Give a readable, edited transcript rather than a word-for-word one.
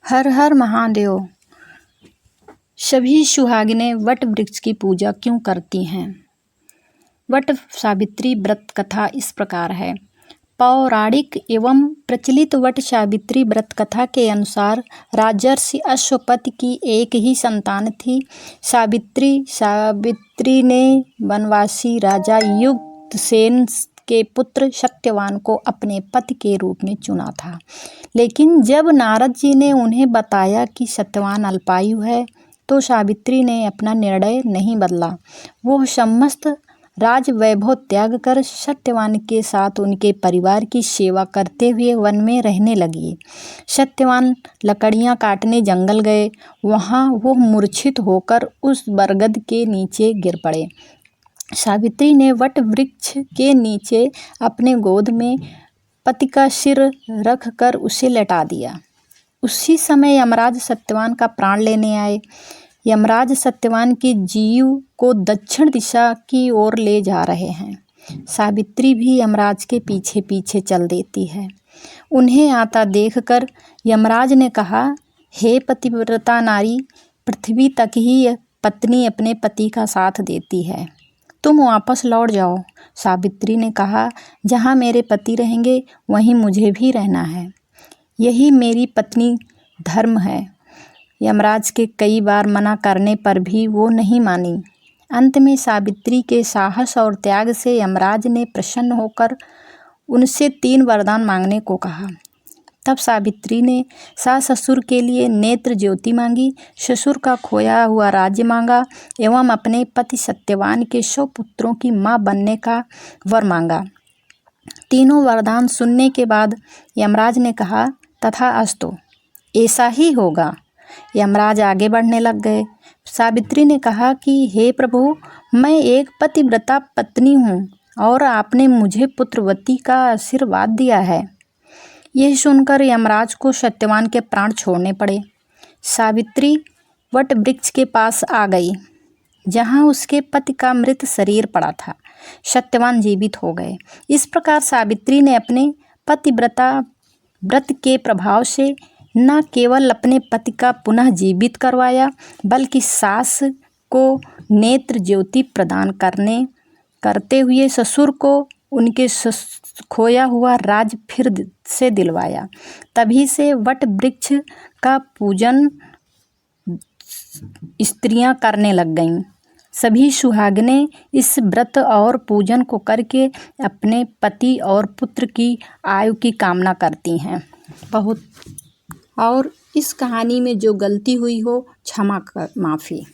हर हर महादेव। सभी सुहागिनें वट वृक्ष की पूजा क्यों करती हैं? वट सावित्री व्रत कथा इस प्रकार है। पौराणिक एवं प्रचलित वट सावित्री व्रत कथा के अनुसार राजर्षि अश्वपति की एक ही संतान थी, सावित्री। सावित्री ने वनवासी राजा युद्धसेन के पुत्र सत्यवान को अपने पति के रूप में चुना था। लेकिन जब नारद जी ने उन्हें बताया कि सत्यवान अल्पायु है, तो सावित्री ने अपना निर्णय नहीं बदला। वो समस्त राज वैभव त्याग कर सत्यवान के साथ उनके परिवार की सेवा करते हुए वन में रहने लगी। सत्यवान लकड़ियां काटने जंगल गए। वहां वो मूर्छित होकर उस बरगद के नीचे गिर पड़े। सावित्री ने वट वृक्ष के नीचे अपने गोद में पति का सिर रख कर उसे लटा दिया। उसी समय यमराज सत्यवान का प्राण लेने आए। यमराज सत्यवान के जीव को दक्षिण दिशा की ओर ले जा रहे हैं। सावित्री भी यमराज के पीछे पीछे चल देती है। उन्हें आता देखकर यमराज ने कहा, हे पतिव्रता नारी, पृथ्वी तक ही पत्नी अपने पति का साथ देती है, तुम वापस लौट जाओ। सावित्री ने कहा, जहाँ मेरे पति रहेंगे वहीं मुझे भी रहना है, यही मेरी पत्नी धर्म है। यमराज के कई बार मना करने पर भी वो नहीं मानी। अंत में सावित्री के साहस और त्याग से यमराज ने प्रसन्न होकर उनसे 3 वरदान मांगने को कहा। तब सावित्री ने सास ससुर के लिए नेत्र ज्योति मांगी, ससुर का खोया हुआ राज्य मांगा एवं अपने पति सत्यवान के 100 पुत्रों की मां बनने का वर मांगा। तीनों वरदान सुनने के बाद यमराज ने कहा, तथास्तु, ऐसा ही होगा। यमराज आगे बढ़ने लग गए। सावित्री ने कहा कि हे प्रभु, मैं एक पतिव्रता पत्नी हूँ और आपने मुझे पुत्रवती का आशीर्वाद दिया है। यह सुनकर यमराज को सत्यवान के प्राण छोड़ने पड़े। सावित्री वट वृक्ष के पास आ गई, जहाँ उसके पति का मृत शरीर पड़ा था। सत्यवान जीवित हो गए। इस प्रकार सावित्री ने अपने पतिव्रता व्रत के प्रभाव से न केवल अपने पति का पुनः जीवित करवाया, बल्कि सास को नेत्र ज्योति प्रदान करते हुए ससुर को उनके खोया हुआ राज फिर से दिलवाया। तभी से वट वृक्ष का पूजन स्त्रियां करने लग गईं। सभी सुहागिनें इस व्रत और पूजन को करके अपने पति और पुत्र की आयु की कामना करती हैं। और इस कहानी में जो गलती हुई हो, क्षमा कर माफ़ी।